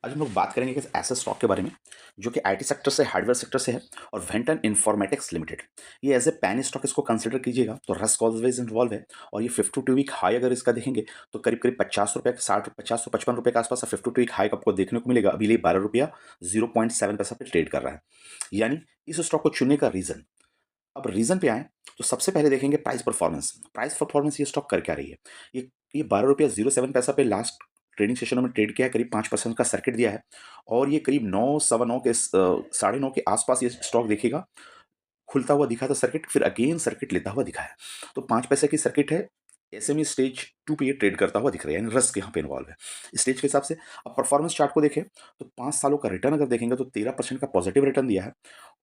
आज हम लोग बात करेंगे एक ऐसे स्टॉक के बारे में जो कि आईटी सेक्टर से हार्डवेयर सेक्टर से है और वेंटन इन्फॉर्मेटिक्स लिमिटेड। ये एज ए पैन स्टॉक इसको कंसिडर कीजिएगा तो रिस्क ऑलवेज इन्वॉल्व है। और ये 52 वीक हाई अगर इसका देखेंगे तो करीब करीब 50 रुपये 50 से 55 रुपये के आसपास 52 वीक हाई आपको देखने को मिलेगा। अभी ये 12 रुपया 0.7 पैसा पे ट्रेड कर रहा है। यानी इस स्टॉक को चुनने का रीजन, अब रीजन पे आए तो सबसे पहले देखेंगे प्राइस परफॉर्मेंस ये स्टॉक कर क्या रही है। ये 12 रुपया 07 पैसा पे लास्ट ट्रेडिंग सेशनों में ट्रेड किया है, करीब 5% का सर्किट दिया है। और ये करीब 9 सवा 9 के 9:30 के आसपास ये स्टॉक देखेगा खुलता हुआ दिखा था सर्किट, फिर अगेन सर्किट लेता हुआ दिखा है। तो 5 पैसे की सर्किट है। एसएमई स्टेज 2 पे ये ट्रेड करता हुआ दिख रहा है, यानी रिस्क यहाँ पे इन्वॉल्व है स्टेज के हिसाब से। अब परफॉर्मेंस चार्ट को देखें तो 5 सालों का रिटर्न अगर देखेंगे तो 13% का पॉजिटिव रिटर्न दिया है।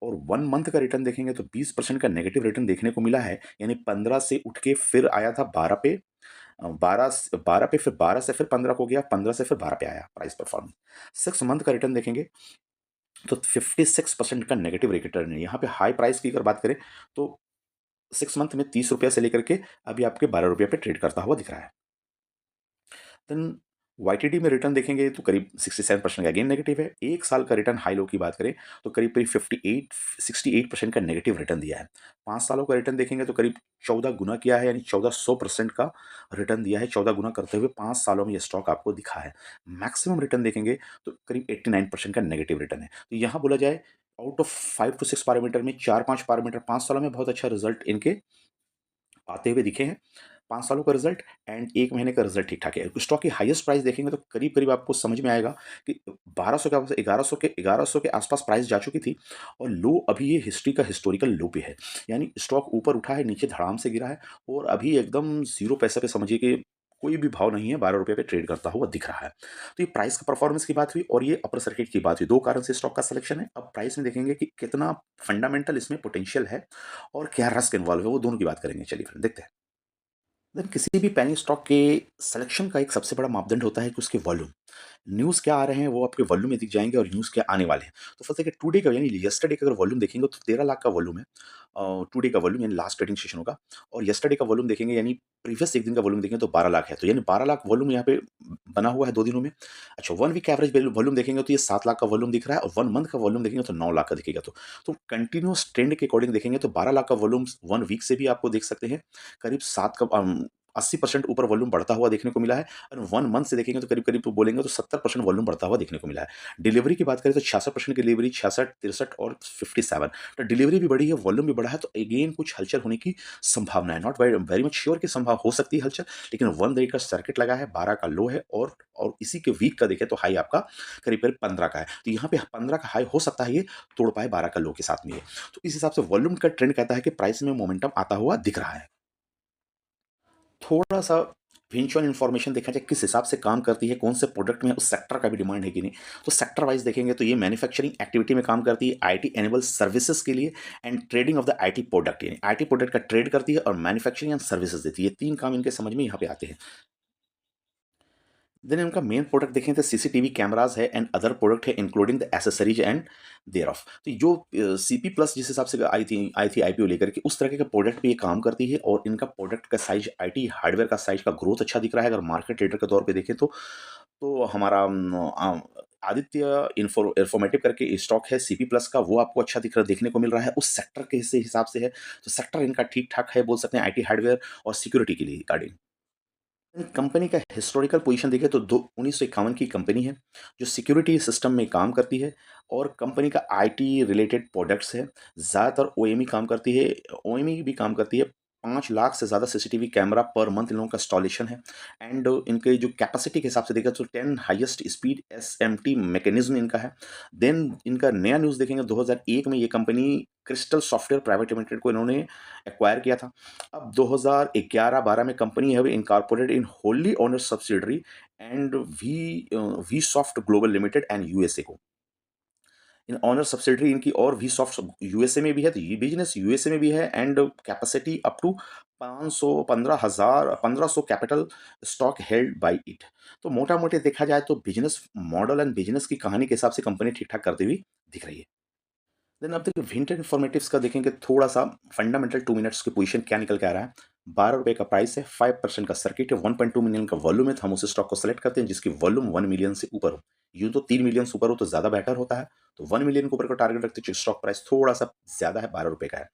और 1 मंथ का रिटर्न देखेंगे तो 20% का नेगेटिव रिटर्न देखने को मिला है। यानी 15 से उठ के फिर आया था 12 पे, 12 पे, फिर 12 से फिर 15 को गया, 15 से फिर 12 पे आया प्राइस परफॉर्मेंस। 6 मंथ का रिटर्न देखेंगे तो 56% का नेगेटिव रिटर्न है। यहाँ पे हाई प्राइस की अगर बात करें तो 6 मंथ में 30 रुपया से लेकर के अभी आपके 12 रुपये पे ट्रेड करता हुआ दिख रहा है। देन वाईटीडी में रिटर्न देखेंगे तो करीब 67% का अगेन नेगेटिव है। 1 साल का रिटर्न हाई लो की बात करें तो करीब करीब 68% का नेगेटिव रिटर्न दिया है। 5 सालों का रिटर्न देखेंगे तो करीब 14 गुना किया है, यानी 1400% का रिटर्न दिया है। 14 गुना करते हुए 5 सालों में ये स्टॉक आपको दिखा है। मैक्सिमम रिटर्न देखेंगे तो करीब 89% का नेगेटिव रिटर्न है। तो यहाँ बोला जाए आउट ऑफ 5 to 6 पैरामीटर में 4-5 पैरामीटर 5 सालों में बहुत अच्छा रिजल्ट इनके आते हुए दिखे हैं। 5 सालों का रिज़ल्ट एंड 1 महीने का रिज़ल्ट ठीक-ठाक है। स्टॉक की हाईएस्ट प्राइस देखेंगे तो करीब-करीब आपको समझ में आएगा कि 1200 के आस 1100 के आसपास प्राइस जा चुकी थी। और लो अभी ये हिस्ट्री का हिस्टोरिकल लो पे है। यानी स्टॉक ऊपर उठा है, नीचे धड़ाम से गिरा है और अभी एकदम 0 पैसे पे समझिए कि कोई भी भाव नहीं है, 12 रुपये पे ट्रेड करता हुआ दिख रहा है। तो ये प्राइस का परफॉर्मेंस की बात हुई और ये अपर सर्किट की बात हुई। 2 कारण से स्टॉक का सिलेक्शन है। अब प्राइस में देखेंगे कि कितना फंडामेंटल इसमें पोटेंशियल है और क्या रिस्क इन्वॉल्व है, वो दोनों की बात करेंगे। चलिए फिर देखते हैं। देन किसी भी पेनी स्टॉक के सिलेक्शन का एक सबसे बड़ा मापदंड होता है कि उसके वॉल्यूम। न्यूज़ क्या आ रहे हैं वो आपके वॉल्यूम में दिख जाएँगे और न्यूज़ क्या आने वाले हैं। तो फर्स्ट देखिए टुडे का, यानी यस्टरडे का अगर वॉल्यूम देखेंगे तो 13 लाख का वॉल्यूम है। टुडे का वॉल्यूम यानी लास्ट ट्रेडिंग सेशन होगा। और यस्टरडे का वॉल्यूम देखेंगे यानी प्रीवियस एक दिन का वॉल्यूम देखेंगे तो 12 लाख है। तो यानी 12 लाख वॉल्यूम यहाँ पे बना हुआ है 2 दिनों में। अच्छा, 1 वीक एवरेज वॉल्यूम देखेंगे तो ये 7 लाख का वॉल्यूम दिख रहा है और 1 मंथ का वॉल्यूम देखेंगे तो 9 लाख का दिखेगा। तो कंटीन्यूअस ट्रेंड के अकॉर्डिंग देखेंगे तो 12 लाख का वॉल्यूम 1 वीक से भी आपको देख सकते हैं। करीब 80% ऊपर वॉल्यूम बढ़ता हुआ देखने को मिला है। और 1 मंथ से देखेंगे तो करीब-करीब तो बोलेंगे तो 70% वॉल्यूम बढ़ता हुआ देखने को मिला है। डिलीवरी की बात करें तो 66% की डिलीवरी, 66, 63 और 57। तो डिलीवरी भी बढ़ी है, वॉल्यूम भी बढ़ा है, तो अगेन कुछ हलचल होने की संभावना है। नॉट वेरी मच श्योर कि संभव हो सकती है हलचल, लेकिन 1 डे का सर्किट लगा है, 12 का लो है और इसी के वीक का देखें तो हाई आपका करीब-करीब 15 का है। तो यहाँ पे 15 का हाई हो सकता है ये तोड़ पाए 12 का लो के साथ में ये। तो इस हिसाब से वॉल्यूम का ट्रेंड कहता है कि प्राइस में मोमेंटम आता हुआ दिख रहा है। थोड़ा-सा विजुअल इन्फॉर्मेशन देखा जाए किस हिसाब से काम करती है, कौन से प्रोडक्ट में उस सेक्टर का भी डिमांड है कि नहीं। तो सेक्टर वाइज़ देखेंगे तो ये मैन्युफैक्चरिंग एक्टिविटी में काम करती है, आईटी इनेबल सर्विसेज़ के लिए and trading of the IT product, यानी आईटी प्रोडक्ट का ट्रेड करती है और मैन्युफैक्चरिंग एंड सर्विसेज़ देती है। ये 3 काम इनके समझ में यहाँ पे आते हैं। देन इनका मेन प्रोडक्ट देखें तो सीसीटीवी कैमरास है एंड अदर प्रोडक्ट है including the accessories and thereof. तो जो सीपी प्लस जिस हिसाब से आई थी आईपीओ लेकर के, उस तरह के प्रोडक्ट पे ये काम करती है। और इनका प्रोडक्ट का साइज, आईटी हार्डवेयर का साइज का ग्रोथ अच्छा दिख रहा है। अगर मार्केट लीडर के तौर पे देखें तो हमारा आदित्य इंफॉर्मेटिव करके स्टॉक है सीपी प्लस का, वो आपको अच्छा दिख रहा देखने को मिल रहा है, उस सेक्टर के हिसाब से है। तो सेक्टर इनका ठीक ठाक है, बोल सकते हैं आईटी हार्डवेयर और सिक्योरिटी के लिए रिगार्डिंग। कंपनी का हिस्टोरिकल पोजीशन देखें तो 1951 की कंपनी है जो सिक्योरिटी सिस्टम में काम करती है। और कंपनी का आईटी रिलेटेड प्रोडक्ट्स है। ज़्यादातर ओएमई काम करती है, ओएमई भी काम करती है। 5 लाख से ज़्यादा CCTV camera per month in लोगों का इंस्टॉलेशन है। एंड इनके जो कैपेसिटी के हिसाब से देखें तो 10 हाईएस्ट स्पीड एसएमटी मैकेनिज्म इनका है। देन इनका नया न्यूज़ देखेंगे 2001 में ये company crystal software private limited को इन्होंने एक्वायर किया था। अब 2011-12 में कंपनी है incorporated in wholly owner subsidiary and V Soft Global Limited and USA को। इन ओनर सब्सिडरी इनकी और वी सॉफ्ट यूएसए में भी है, तो ये बिजनेस यूएसए में भी है and capacity up to 1500 capital stock held by it. तो मोटा मोटे देखा जाए तो बिजनेस मॉडल एंड बिजनेस की कहानी के हिसाब से कंपनी ठीक ठाक करती हुई दिख रही है। देन अब देखिए विंटर इन्फॉर्मेटिव्स का देखेंगे थोड़ा सा फंडामेंटल 2 मिनट्स की पोजीशन क्या निकल के आ रहा है। ₹12 का प्राइस है, 5% का सर्किट है, 1.2 मिलियन का वॉल्यूम है, तो हम उस स्टॉक को सेलेक्ट करते हैं जिसकी वॉल्यूम 1 मिलियन से ऊपर हो। यूँ तो 3 मिलियन से ऊपर हो तो ज़्यादा बेटर होता है, तो 1 मिलियन के ऊपर का टारगेट रखते हैं, स्टॉक प्राइस थोड़ा-सा ज़्यादा है, ₹12 का है।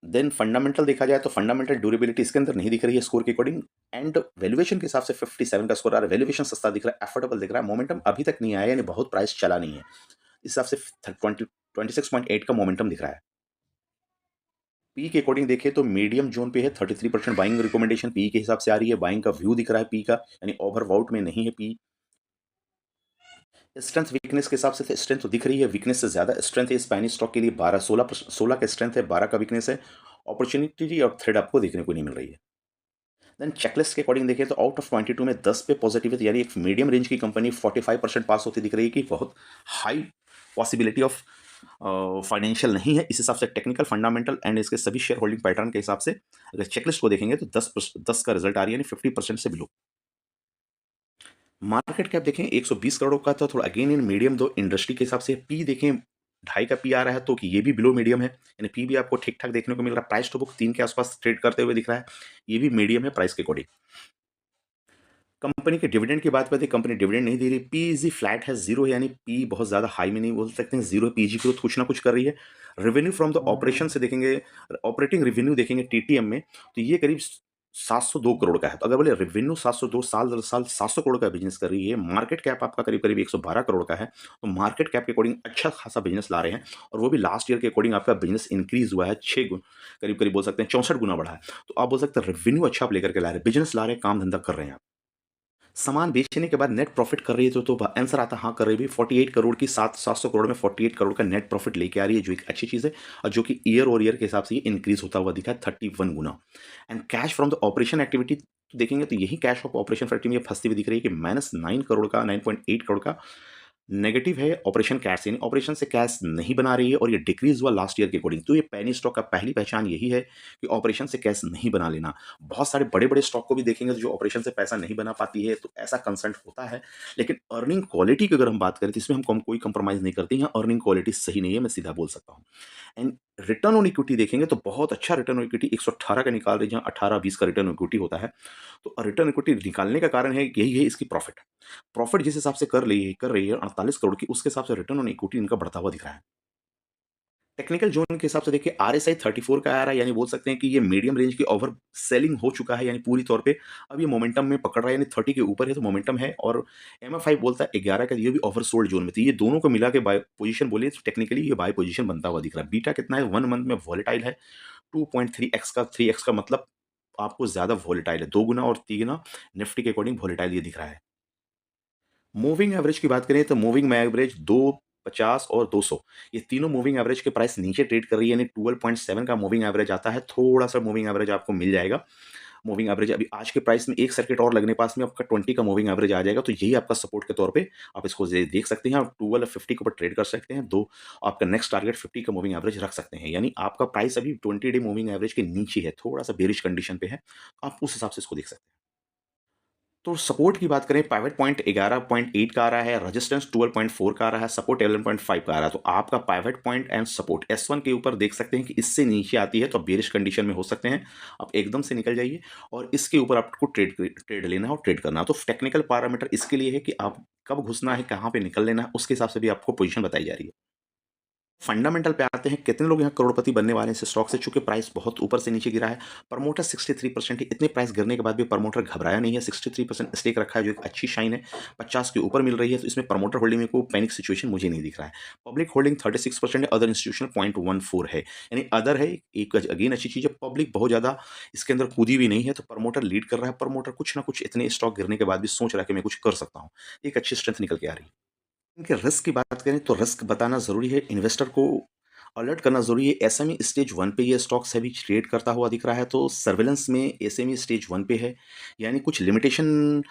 देन फंडामेंटल देखा जाए तो फंडामेंटल ड्यूरेबिलिटी इसके अंदर नहीं दिख रही है स्कोर के अकॉर्डिंग, एंड वैल्यूएशन के हिसाब से 57 का स्कोर आ रहा है, वैल्यूएशन सस्ता दिख रहा है, अफोर्डेबल दिख रहा है, मोमेंटम अभी तक नहीं आया, यानी बहुत प्राइस चला नहीं है। इस हिसाब से 26.8 का मोमेंटम दिख रहा है। पी के अकॉर्डिंग देखें तो मीडियम जोन पे है, 33% बाइंग रिकमेंडेशन पी के हिसाब से आ रही है, बाइंग का व्यू दिख रहा है पी का, यानी ओवरवाउट में नहीं है पी। स्ट्रेंथ वीकनेस के हिसाब से स्ट्रेंथ तो दिख रही है, वीकनेस से ज्यादा स्ट्रेंथ है स्पेनिश स्टॉक के लिए, 16 का स्ट्रेंथ है, 12 का वीकनेस है। अपॉर्चुनिटी और थ्रेड आपको देखने को नहीं मिल रही है। देन चेकलिस्ट के अकॉर्डिंग देखें तो आउट ऑफ 22 में 10 पे पॉजिटिव है, यानी एक मीडियम रेंज की कंपनी 45% पास होती दिख रही है कि बहुत हाई पॉसिबिलिटी ऑफ फाइनेंशियल नहीं है। इस हिसाब से टेक्निकल फंडामेंटल एंड इसके सभी शेयर होल्डिंग पैटर्न के हिसाब से अगर चेकलिस्ट को देखेंगे तो 10 का रिजल्ट आ रही है, यानी 50% से बिलो। मार्केट कैप देखें 120 करोड़ का था, थोड़ा अगेन इन मीडियम दो इंडस्ट्री के हिसाब से पी देखें 2.5 का पी आ रहा है, तो कि ये भी बिलो मीडियम है, यानी पी भी आपको ठीक ठाक देखने को मिल रहा है। प्राइस टू बुक 3 के आसपास ट्रेड करते हुए दिख रहा है, ये भी मीडियम है प्राइस के अकॉर्डिंग। कंपनी के डिविडेंड की बात करते हैं, कंपनी डिविडेंड नहीं दे रही, पीईजी फ्लैट है, जीरो है, यानी पी बहुत ज्यादा हाई में नहीं बोल सकते हैं, जीरो पीजी ग्रोथ कुछ ना कुछ कर रही है। रेवेन्यू फ्रॉम द ऑपरेशन से देखेंगे, ऑपरेटिंग रेवेन्यू देखेंगे टीटीएम में, तो ये करीब 702 करोड़ का है। तो अगर बोले रेवेन्यू 702 साल दर साल 700 करोड़ का बिजनेस कर रही है, मार्केट कैप आपका करीब करीब 112 करोड़ का है, तो मार्केट कैप के अकॉर्डिंग अच्छा खासा बिजनेस ला रहे हैं, और वो भी लास्ट ईयर के अकॉर्डिंग आपका बिजनेस इंक्रीज हुआ है, करीब करीब बोल सकते हैं 64 गुना बढ़ा है। तो आप बोल सकते हैं रेवेन्यू अच्छा आप लेकर के ला रहे हैं, बिजनेस ला रहे हैं, काम धंधा कर रहे हैं। सामान बेचने के बाद नेट प्रॉफिट कर रही है, तो आंसर आता है हाँ कर रही है। 48 करोड़ की 700 करोड़ में 48 करोड़ का नेट प्रॉफिट लेके आ रही है, जो एक अच्छी चीज़ है, और जो कि ईयर और ईयर के हिसाब से ये इंक्रीज होता हुआ दिखा है 31 गुना। And cash from the operation activity देखेंगे तो यही कैश ऑफ ऑपरेशन एक्टिविटी में फंसती हुई दिख रही है कि -9 करोड़ का, 9.8 करोड़ का नेगेटिव है ऑपरेशन कैश, यानी ऑपरेशन से कैश नहीं बना रही है, और ये डिक्रीज हुआ लास्ट ईयर के अकॉर्डिंग। तो ये पेनी स्टॉक का पहली पहचान यही है कि ऑपरेशन से कैश नहीं बना लेना। बहुत सारे बड़े बड़े स्टॉक को भी देखेंगे तो जो ऑपरेशन से पैसा नहीं बना पाती है, तो ऐसा कंसर्न होता है। लेकिन अर्निंग क्वालिटी की अगर हम बात करें तो इसमें हम कोई कंप्रोमाइज नहीं करते हैं, अर्निंग क्वालिटी सही नहीं है, मैं सीधा बोल सकता हूँ। एंड रिटर्न ऑन इक्विटी देखेंगे तो बहुत अच्छा रिटर्न ऑन इक्विटी 118 का निकाल रही है, जहाँ 18-20 का रिटर्न ऑन इक्विटी होता है। तो रिटर्न इक्विटी निकालने का कारण है यही है इसकी प्रॉफिट। प्रॉफिट जिस हिसाब से कर रही है 48 करोड़ की, उसके हिसाब से रिटर्न ऑन इक्विटी इनका बढ़ता हुआ दिख रहा है। टेक्निकल जोन के हिसाब से देखिए आरएसआई 34 का आ रहा है, यानी बोल सकते हैं कि ये मीडियम रेंज की ओवर सेलिंग हो चुका है, यानी पूरी तौर पे अब ये मोमेंटम में पकड़ रहा है, यानी 30 के ऊपर है तो मोमेंटम है, और एमएफआई बोलता है 11 का, ये भी ओवरसोल्ड जोन में थी। ये दोनों को मिला के बाय पोजीशन बोलिए तो टेक्निकली ये बाय पोजीशन बनता हुआ दिख रहा है। बीटा कितना है 1 मंथ में वॉलेटाइल है 2.3x का, 3x का मतलब आपको ज्यादा वॉलेटाइल है, 2 गुना और 3 गुना निफ्टी के अकॉर्डिंग वॉलेटाइल ये दिख रहा है। मूविंग एवरेज की बात करें तो मूविंग में एवरेज 250 और 200, ये तीनों मूविंग एवरेज के प्राइस नीचे ट्रेड कर रही है, यानी 12.7 का मूविंग एवरेज आता है, थोड़ा सा मूविंग एवरेज आपको मिल जाएगा। मूविंग एवरेज अभी आज के प्राइस में एक सर्किट और लगने पास में आपका 20 का मूविंग एवरेज आ जाएगा, तो यही आपका सपोर्ट के तौर पे आप इसको देख सकते हैं, आप 12 और 50 के ऊपर ट्रेड कर सकते हैं, दो आपका नेक्स्ट टारगेट 50 का मूविंग एवरेज रख सकते हैं, यानी आपका प्राइस अभी 20 डे मूविंग एवरेज के नीचे है, थोड़ा सा बेरिश कंडीशन पे है, आप उस हिसाब से इसको देख सकते हैं। तो सपोर्ट की बात करें, पाइवट पॉइंट 11.8 का आ रहा है, रेजिस्टेंस 12.4 का आ रहा है, सपोर्ट 11.5 का आ रहा है, तो आपका pivot point and support S1 के ऊपर देख सकते हैं कि इससे नीचे आती है तो आप बेरिश कंडीशन में हो सकते हैं, आप एकदम से निकल जाइए, और इसके ऊपर आपको ट्रेड ट्रेड लेना है और ट्रेड करना है। तो टेक्निकल पैरामीटर इसके लिए है कि आप कब घुसना है, कहाँ पे निकल लेना है, उसके हिसाब से भी आपको पोजीशन बताई जा रही है। फंडामेंटल पे आते हैं, कितने लोग यहाँ करोड़पति बनने वाले हैं इस स्टॉक से, चूंकि प्राइस बहुत ऊपर से नीचे गिरा है। प्रमोटर 63% है, इतने प्राइस गिरने के बाद भी प्रमोटर घबराया नहीं है, 63% स्टेक रखा है, जो एक अच्छी शाइन है। 50 के ऊपर मिल रही है, तो इसमें प्रमोटर होल्डिंग में कोई पैनिक सिचुएशन मुझे नहीं दिख रहा है। पब्लिक होल्डिंग 36% है, अदर इंस्टीट्यूशन 0.14 है, यानी अदर है एक अगेन अच्छी चीज़ है। पब्लिक बहुत ज़्यादा इसके अंदर कूदी भी नहीं है, तो प्रमोटर लीड कर रहा है, प्रमोटर कुछ ना कुछ इतने स्टॉक गिरने के बाद भी सोच रहा है कि मैं कुछ कर सकता हूँ, एक अच्छी स्ट्रेंथ निकल के आ रही है। इनके रिस्क की बात करें तो रिस्क बताना ज़रूरी है, इन्वेस्टर को अलर्ट करना ज़रूरी है। एसएमई स्टेज 1 पे ये स्टॉक्स अभी ट्रेड करता हुआ दिख रहा है, तो सर्विलेंस में एसएमई स्टेज 1 पे है, यानी कुछ लिमिटेशन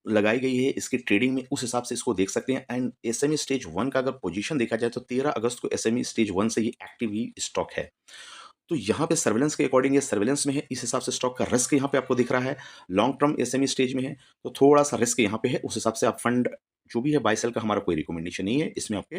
लगाई गई है इसकी ट्रेडिंग में, उस हिसाब से इसको देख सकते हैं। एंड एसएमई स्टेज 1 का अगर पोजीशन देखा जाए तो 13 अगस्त को एसएमई स्टेज 1 से ये एक्टिव ही स्टॉक है। तो यहाँ पे सर्विलेंस के अकॉर्डिंग ये सर्विलेंस में है, इस हिसाब से स्टॉक का रिस्क यहाँ पे आपको दिख रहा है। लॉन्ग टर्म एसएमई स्टेज में है, तो थोड़ा-सा रिस्क यहाँ पे है, उस हिसाब से आप फंड जो भी है बाय सेल का हमारा कोई रिकमेंडेशन नहीं है। इसमें आपके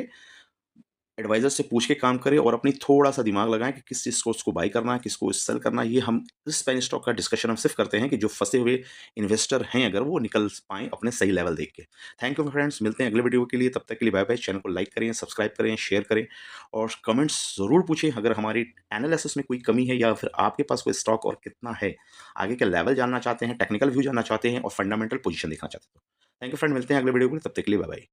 एडवाइज़र से पूछ के काम करें और अपनी थोड़ा-सा दिमाग लगाएँ कि किस चीज़ को उसको बाय करना है, किसको सेल करना है। ये हम इस पेनी स्टॉक का डिस्कशन हम सिर्फ़ करते हैं कि जो फँसे हुए इन्वेस्टर हैं अगर वो निकल पाएँ अपने सही लेवल देख के। थैंक यू फ्रेंड्स, मिलते हैं अगले वीडियो के लिए, तब तक के लिए बाय-बाय। चैनल को लाइक करें, सब्सक्राइब करें, शेयर करें और कमेंट्स ज़रूर पूछें अगर हमारी एनालिसिस में कोई कमी है या फिर आपके पास कोई स्टॉक और कितना है, आगे का लेवल जानना चाहते हैं, टेक्निकल व्यू जानना चाहते हैं और फंडामेंटल पोज़ीशन देखना चाहते हैं तो। थैंक यू फ्रेंड, मिलते हैं अगले वीडियो में, तब तक के लिए बाय-बाय।